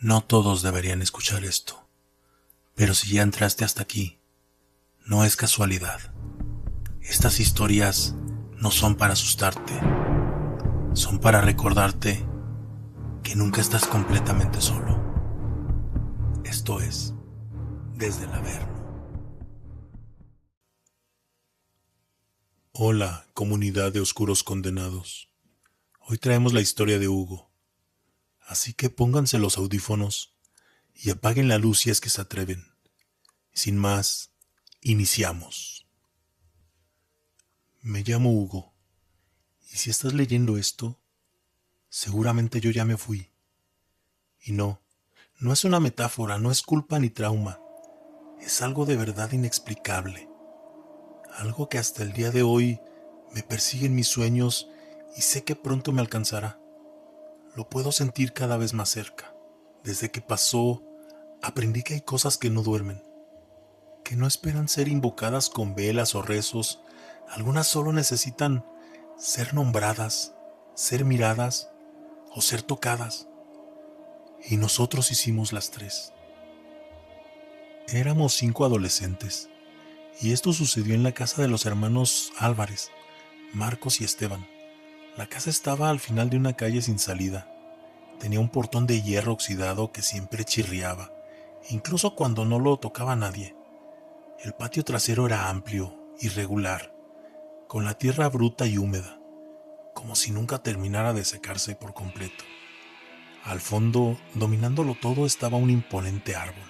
No todos deberían escuchar esto, pero si ya entraste hasta aquí, no es casualidad. Estas historias no son para asustarte, son para recordarte que nunca estás completamente solo. Esto es Desde el Averno. Hola, comunidad de oscuros condenados. Hoy traemos la historia de Hugo, así que pónganse los audífonos y apaguen la luz si es que se atreven. Sin más, iniciamos. Me llamo Hugo, y si estás leyendo esto, seguramente yo ya me fui. Y no es una metáfora, no es culpa ni trauma, es algo de verdad inexplicable, algo que hasta el día de hoy me persigue en mis sueños y sé que pronto me alcanzará. Lo puedo sentir cada vez más cerca. Desde que pasó, aprendí que hay cosas que no duermen, que no esperan ser invocadas con velas o rezos. Algunas solo necesitan ser nombradas, ser miradas o ser tocadas. Y nosotros hicimos las tres. Éramos 5 adolescentes, y esto sucedió en la casa de los hermanos Álvarez, Marcos y Esteban. La casa estaba al final de una calle sin salida. Tenía un portón de hierro oxidado que siempre chirriaba, incluso cuando no lo tocaba nadie. El patio trasero era amplio, irregular, con la tierra bruta y húmeda, como si nunca terminara de secarse por completo. Al fondo, dominándolo todo, estaba un imponente árbol.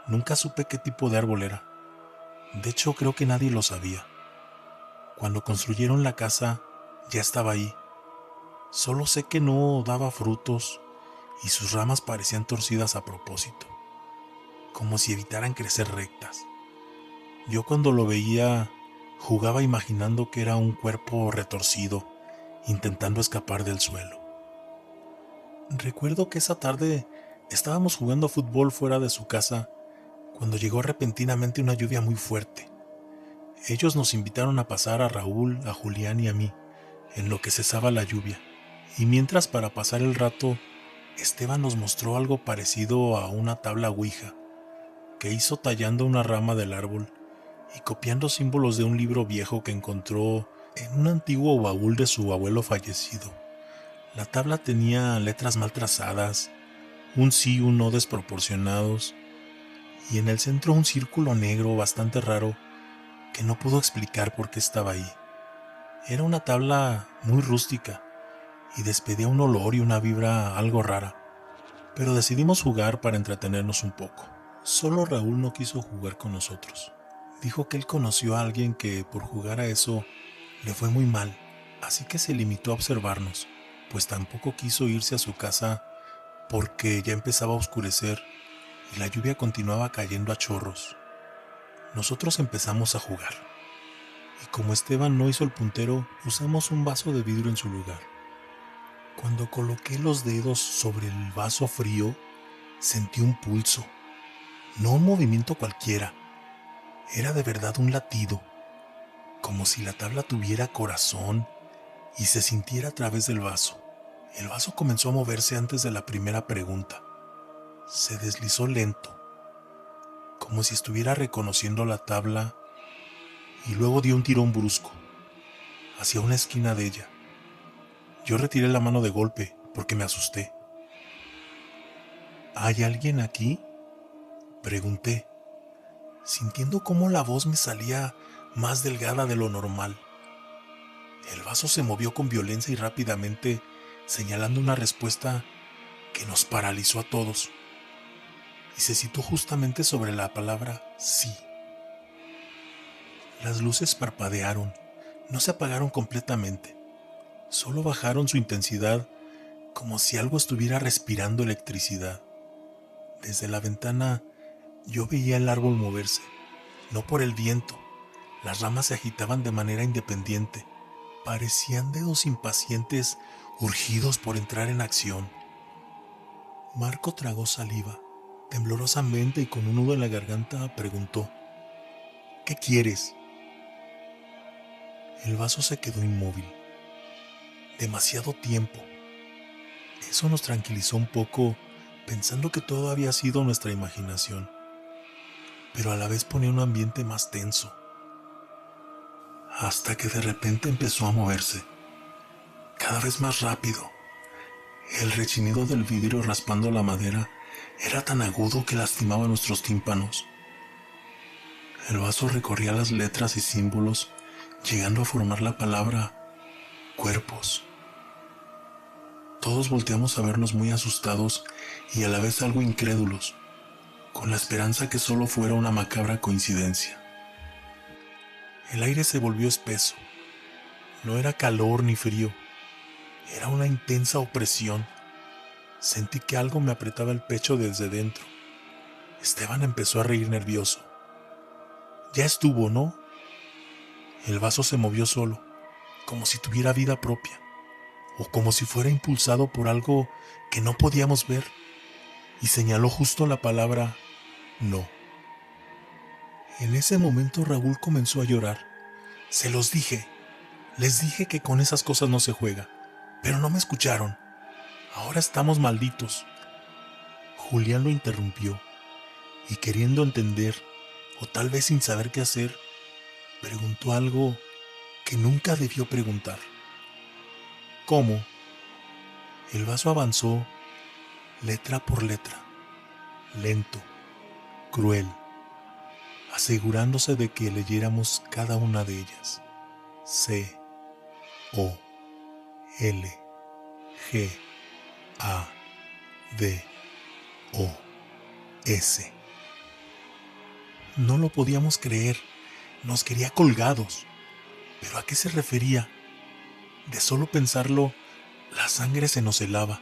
Nunca supe qué tipo de árbol era. De hecho, creo que nadie lo sabía. Cuando construyeron la casa, ya estaba ahí. Solo sé que no daba frutos y sus ramas parecían torcidas a propósito, como si evitaran crecer rectas. Yo cuando lo veía, jugaba imaginando que era un cuerpo retorcido, intentando escapar del suelo. Recuerdo que esa tarde estábamos jugando fútbol fuera de su casa cuando llegó repentinamente una lluvia muy fuerte. Ellos nos invitaron a pasar a Raúl, a Julián y a mí, en lo que cesaba la lluvia. Y mientras, para pasar el rato, Esteban nos mostró algo parecido a una tabla ouija, que hizo tallando una rama del árbol y copiando símbolos de un libro viejo que encontró en un antiguo baúl de su abuelo fallecido. La tabla tenía letras mal trazadas, un sí y un no desproporcionados, y en el centro un círculo negro bastante raro que no pudo explicar por qué estaba ahí. Era una tabla muy rústica y despedía un olor y una vibra algo rara, pero decidimos jugar para entretenernos un poco. Solo Raúl no quiso jugar con nosotros. Dijo que él conoció a alguien que por jugar a eso le fue muy mal, así que se limitó a observarnos, pues tampoco quiso irse a su casa porque ya empezaba a oscurecer y la lluvia continuaba cayendo a chorros. Nosotros empezamos a jugar, y como Esteban no hizo el puntero, usamos un vaso de vidrio en su lugar. Cuando coloqué los dedos sobre el vaso frío, sentí un pulso, no un movimiento cualquiera, era de verdad un latido, como si la tabla tuviera corazón y se sintiera a través del vaso. El vaso comenzó a moverse antes de la primera pregunta. Se deslizó lento, como si estuviera reconociendo la tabla, y luego dio un tirón brusco, hacia una esquina de ella. Yo retiré la mano de golpe, porque me asusté. ¿Hay alguien aquí?, pregunté, sintiendo cómo la voz me salía más delgada de lo normal. El vaso se movió con violencia y rápidamente, señalando una respuesta que nos paralizó a todos, y se situó justamente sobre la palabra sí. Las luces parpadearon, no se apagaron completamente, solo bajaron su intensidad como si algo estuviera respirando electricidad. Desde la ventana yo veía el árbol moverse, no por el viento. Las ramas se agitaban de manera independiente, parecían dedos impacientes urgidos por entrar en acción. Marco tragó saliva, temblorosamente y con un nudo en la garganta preguntó: ¿qué quieres? El vaso se quedó inmóvil. Demasiado tiempo. Eso nos tranquilizó un poco, pensando que todo había sido nuestra imaginación, pero a la vez ponía un ambiente más tenso, hasta que de repente empezó a moverse, cada vez más rápido. El rechinido del vidrio raspando la madera era tan agudo que lastimaba nuestros tímpanos. El vaso recorría las letras y símbolos, llegando a formar la palabra cuerpos. Todos volteamos a vernos muy asustados y a la vez algo incrédulos, con la esperanza que solo fuera una macabra coincidencia. El aire se volvió espeso. No era calor ni frío, era una intensa opresión. Sentí que algo me apretaba el pecho desde dentro. Esteban empezó a reír nervioso. Ya estuvo, ¿no? El vaso se movió solo, como si tuviera vida propia, o como si fuera impulsado por algo que no podíamos ver, y señaló justo la palabra no. En ese momento Raúl comenzó a llorar. Se los dije, les dije que con esas cosas no se juega, pero no me escucharon. Ahora estamos malditos. Julián lo interrumpió, y queriendo entender, o tal vez sin saber qué hacer, preguntó algo que nunca debió preguntar. ¿Cómo? El vaso avanzó, letra por letra, lento, cruel, asegurándose de que leyéramos cada una de ellas. C, O, L, G, A, D, O, S. No lo podíamos creer, nos quería colgados. ¿Pero a qué se refería? De solo pensarlo, la sangre se nos helaba.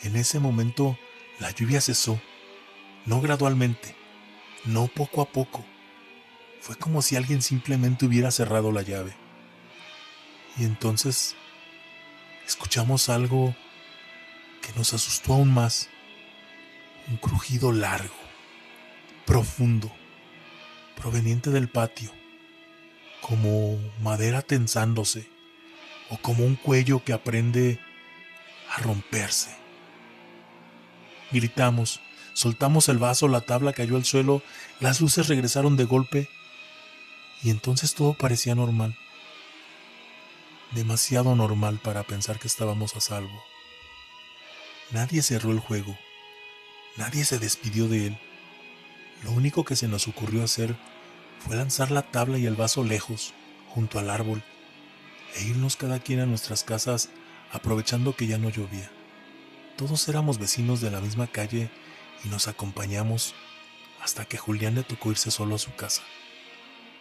En ese momento, la lluvia cesó, no gradualmente, no poco a poco. Fue como si alguien simplemente hubiera cerrado la llave. Y entonces, escuchamos algo que nos asustó aún más. Un crujido largo, profundo, proveniente del patio, como madera tensándose, o como un cuello que aprende a romperse. Gritamos, soltamos el vaso, la tabla cayó al suelo, las luces regresaron de golpe y entonces todo parecía normal. Demasiado normal para pensar que estábamos a salvo. Nadie cerró el juego, nadie se despidió de él. Lo único que se nos ocurrió hacer fue lanzar la tabla y el vaso lejos, junto al árbol, e irnos cada quien a nuestras casas aprovechando que ya no llovía. Todos éramos vecinos de la misma calle y nos acompañamos hasta que Julián le tocó irse solo a su casa.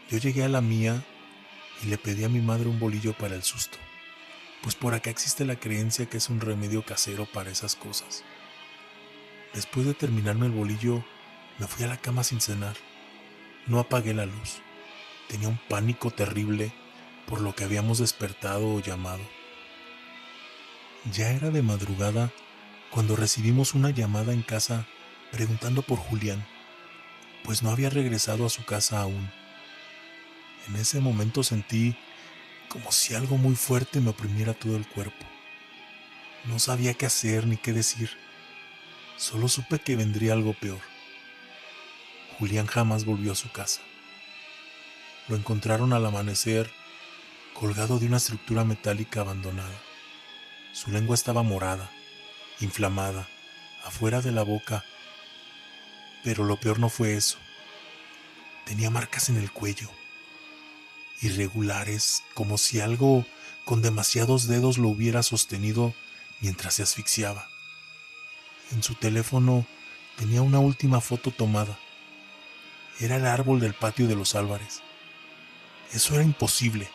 Yo llegué a la mía y le pedí a mi madre un bolillo para el susto, pues por acá existe la creencia que es un remedio casero para esas cosas. Después de terminarme el bolillo, me fui a la cama sin cenar. No apagué la luz. Tenía un pánico terrible por lo que habíamos despertado o llamado. Ya era de madrugada cuando recibimos una llamada en casa preguntando por Julián, pues no había regresado a su casa aún. En ese momento sentí como si algo muy fuerte me oprimiera todo el cuerpo. No sabía qué hacer ni qué decir, solo supe que vendría algo peor. Julián jamás volvió a su casa. Lo encontraron al amanecer, colgado de una estructura metálica abandonada. Su lengua estaba morada, inflamada, afuera de la boca, pero lo peor no fue eso. Tenía marcas en el cuello, irregulares, como si algo con demasiados dedos lo hubiera sostenido mientras se asfixiaba. En su teléfono tenía una última foto tomada. Era el árbol del patio de los Álvarez. Eso era imposible,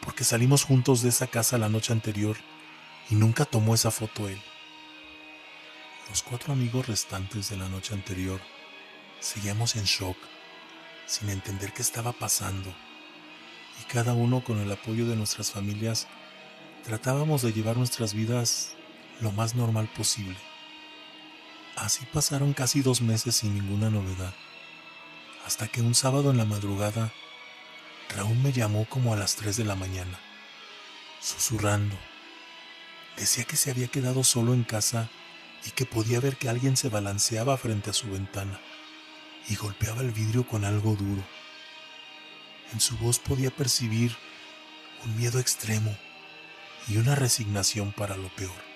porque salimos juntos de esa casa la noche anterior y nunca tomó esa foto él. Los 4 amigos restantes de la noche anterior seguíamos en shock, sin entender qué estaba pasando, y cada uno, con el apoyo de nuestras familias, tratábamos de llevar nuestras vidas lo más normal posible. Así pasaron casi 2 meses sin ninguna novedad, hasta que un sábado en la madrugada Raúl me llamó como a las 3 de la mañana, susurrando. Decía que se había quedado solo en casa y que podía ver que alguien se balanceaba frente a su ventana y golpeaba el vidrio con algo duro. En su voz podía percibir un miedo extremo y una resignación para lo peor.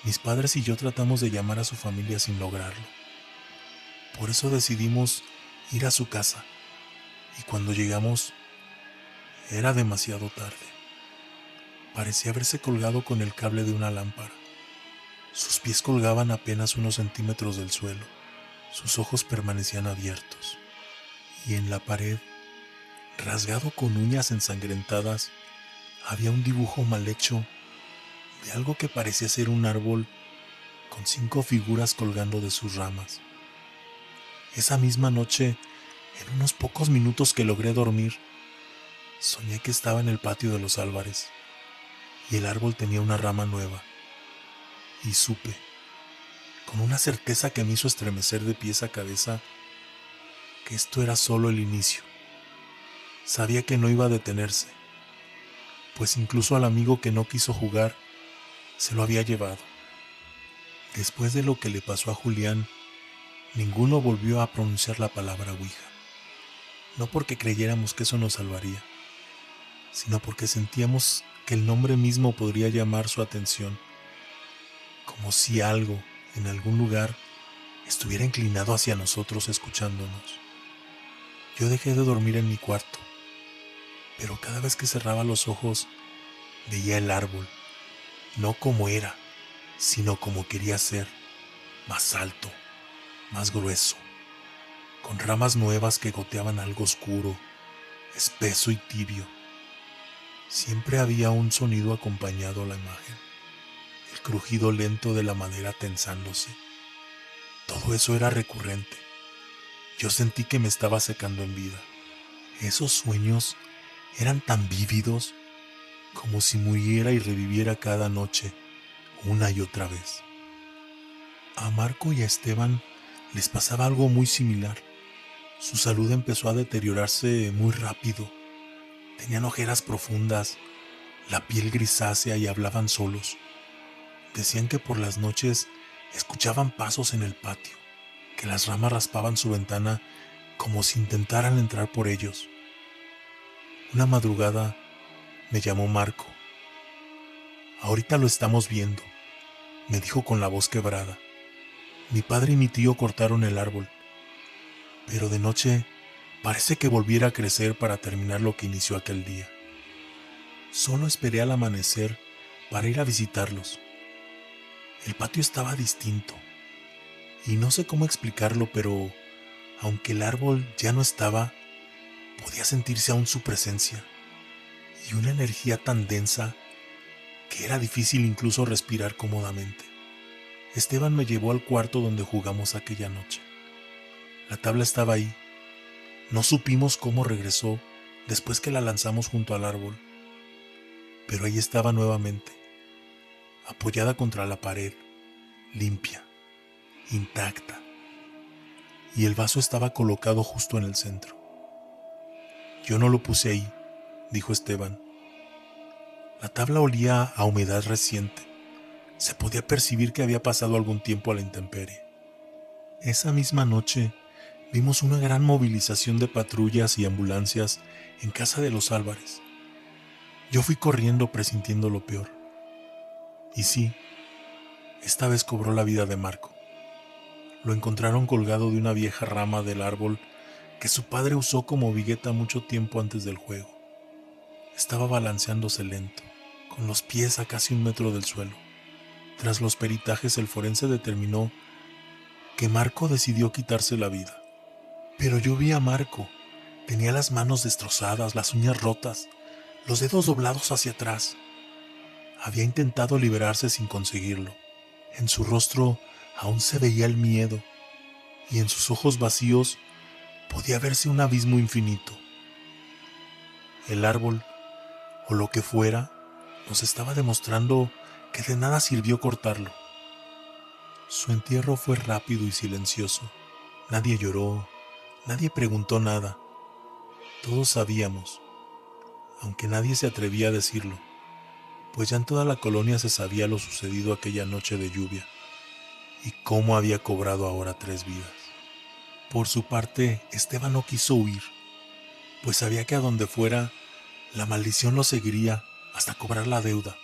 Mis padres y yo tratamos de llamar a su familia sin lograrlo. Por eso decidimos ir a su casa, y cuando llegamos era demasiado tarde. Parecía haberse colgado con el cable de una lámpara. Sus pies colgaban apenas unos centímetros del suelo. Sus ojos permanecían abiertos. Y en la pared, rasgado con uñas ensangrentadas, había un dibujo mal hecho de algo que parecía ser un árbol con 5 figuras colgando de sus ramas. Esa misma noche, en unos pocos minutos que logré dormir, soñé que estaba en el patio de los Álvarez y el árbol tenía una rama nueva. Y supe, con una certeza que me hizo estremecer de pies a cabeza, que esto era solo el inicio. Sabía que no iba a detenerse, pues incluso al amigo que no quiso jugar, se lo había llevado. Después de lo que le pasó a Julián, ninguno volvió a pronunciar la palabra Ouija. No porque creyéramos que eso nos salvaría, sino porque sentíamos que el nombre mismo podría llamar su atención, como si algo, en algún lugar, estuviera inclinado hacia nosotros escuchándonos. Yo dejé de dormir en mi cuarto, pero cada vez que cerraba los ojos, veía el árbol, no como era, sino como quería ser, más alto, más grueso, con ramas nuevas que goteaban algo oscuro, espeso y tibio. Siempre había un sonido acompañado a la imagen, el crujido lento de la madera tensándose. Todo eso era recurrente. Yo sentí que me estaba secando en vida. Esos sueños eran tan vívidos como si muriera y reviviera cada noche, una y otra vez. A Marco y a Esteban les pasaba algo muy similar. Su salud empezó a deteriorarse muy rápido. Tenían ojeras profundas, la piel grisácea y hablaban solos. Decían que por las noches escuchaban pasos en el patio, que las ramas raspaban su ventana como si intentaran entrar por ellos. Una madrugada me llamó Marco. Ahorita lo estamos viendo, me dijo con la voz quebrada. Mi padre y mi tío cortaron el árbol, pero de noche parece que volviera a crecer para terminar lo que inició aquel día. Solo esperé al amanecer para ir a visitarlos. El patio estaba distinto, y no sé cómo explicarlo, pero aunque el árbol ya no estaba, podía sentirse aún su presencia, y una energía tan densa que era difícil incluso respirar cómodamente. Esteban me llevó al cuarto donde jugamos aquella noche. La tabla estaba ahí. No supimos cómo regresó después que la lanzamos junto al árbol, pero ahí estaba nuevamente, apoyada contra la pared, limpia, intacta, y el vaso estaba colocado justo en el centro. Yo no lo puse ahí, dijo Esteban. La tabla olía a humedad reciente. Se podía percibir que había pasado algún tiempo a la intemperie. Esa misma noche vimos una gran movilización de patrullas y ambulancias en casa de los Álvarez. Yo fui corriendo presintiendo lo peor. Y sí, esta vez cobró la vida de Marco. Lo encontraron colgado de una vieja rama del árbol que su padre usó como vigueta mucho tiempo antes del juego. Estaba balanceándose lento, con los pies a casi 1 metro del suelo. Tras los peritajes, el forense determinó que Marco decidió quitarse la vida. Pero yo vi a Marco. Tenía las manos destrozadas, las uñas rotas, los dedos doblados hacia atrás. Había intentado liberarse sin conseguirlo. En su rostro aún se veía el miedo, y en sus ojos vacíos podía verse un abismo infinito. El árbol, o lo que fuera, nos estaba demostrando que de nada sirvió cortarlo. Su entierro fue rápido y silencioso. Nadie lloró, nadie preguntó nada. Todos sabíamos, aunque nadie se atrevía a decirlo, pues ya en toda la colonia se sabía lo sucedido aquella noche de lluvia. y cómo había cobrado ahora 3 vidas. Por su parte, Esteban no quiso huir, pues sabía que a donde fuera, la maldición lo seguiría hasta cobrar la deuda.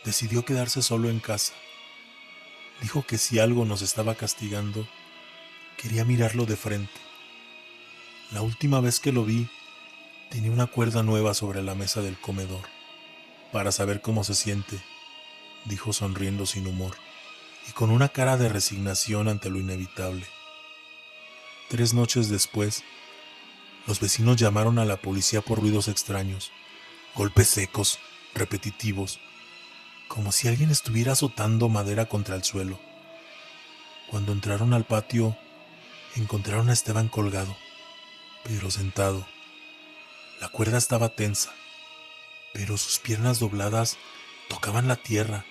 Decidió quedarse solo en casa. Dijo que si algo nos estaba castigando, quería mirarlo de frente. La última vez que lo vi, tenía una cuerda nueva sobre la mesa del comedor. Para saber cómo se siente, dijo sonriendo sin humor, y con una cara de resignación ante lo inevitable. 3 noches después, los vecinos llamaron a la policía por ruidos extraños, golpes secos, repetitivos, como si alguien estuviera azotando madera contra el suelo. Cuando entraron al patio, encontraron a Esteban colgado, pero sentado. La cuerda estaba tensa, pero sus piernas dobladas tocaban la tierra.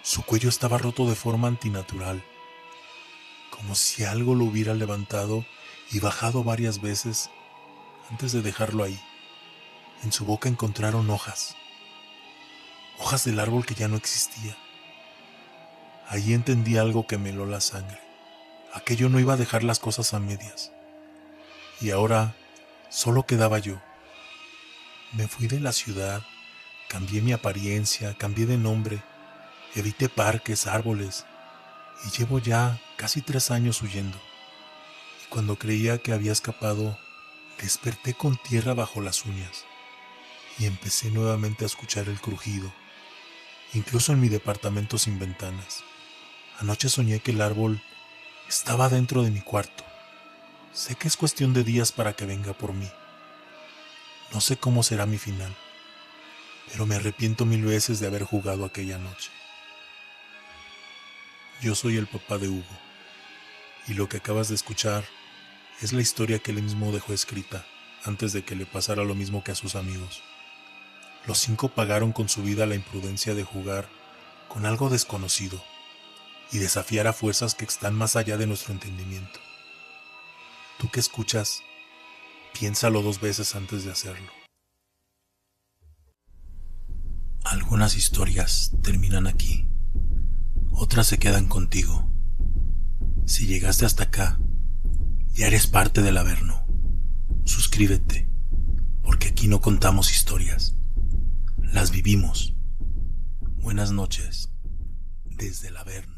Su cuello estaba roto de forma antinatural, como si algo lo hubiera levantado y bajado varias veces antes de dejarlo ahí. En su boca encontraron hojas del árbol que ya no existía. Allí entendí algo que me heló la sangre. Aquello no iba a dejar las cosas a medias. Y ahora solo quedaba yo. Me fui de la ciudad, cambié mi apariencia, cambié de nombre, evité parques, árboles, y llevo ya casi 3 años huyendo. Y cuando creía que había escapado, desperté con tierra bajo las uñas y empecé nuevamente a escuchar el crujido, incluso en mi departamento sin ventanas. Anoche soñé que el árbol estaba dentro de mi cuarto. Sé que es cuestión de días para que venga por mí. No sé cómo será mi final, pero me arrepiento 1000 veces de haber jugado aquella noche. Yo soy el papá de Hugo, y lo que acabas de escuchar es la historia que él mismo dejó escrita antes de que le pasara lo mismo que a sus amigos. Los 5 pagaron con su vida la imprudencia de jugar con algo desconocido y desafiar a fuerzas que están más allá de nuestro entendimiento. Tú que escuchas, piénsalo 2 veces antes de hacerlo. Algunas historias terminan aquí, otras se quedan contigo. Si llegaste hasta acá, ya eres parte del Averno. Suscríbete, porque aquí no contamos historias, las vivimos. Buenas noches, desde el Averno.